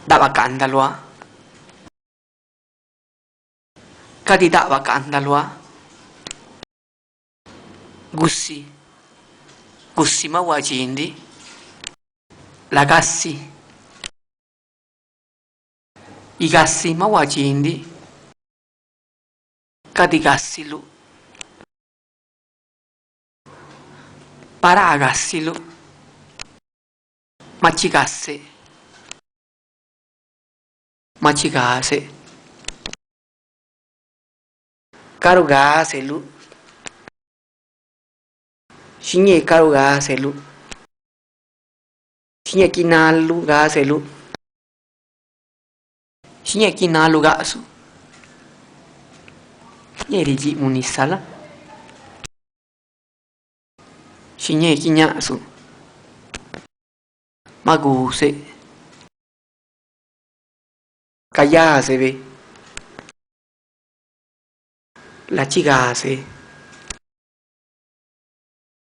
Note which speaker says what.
Speaker 1: Dava candaloa. Kadi dava candaloa. Gussi. Gussi ma wajindi. Lagassi. Igassi ma wajindi. Kadi gassilu. Paragassilu. Machigasse. Machigase. Karugaselu. Shinye karugaselu. Shinye kinalu gaselu. Shinye kinalu gasu. Shinye riji munisala. Shinye kinyasu. Maguse. Kayasebe. Lachigase.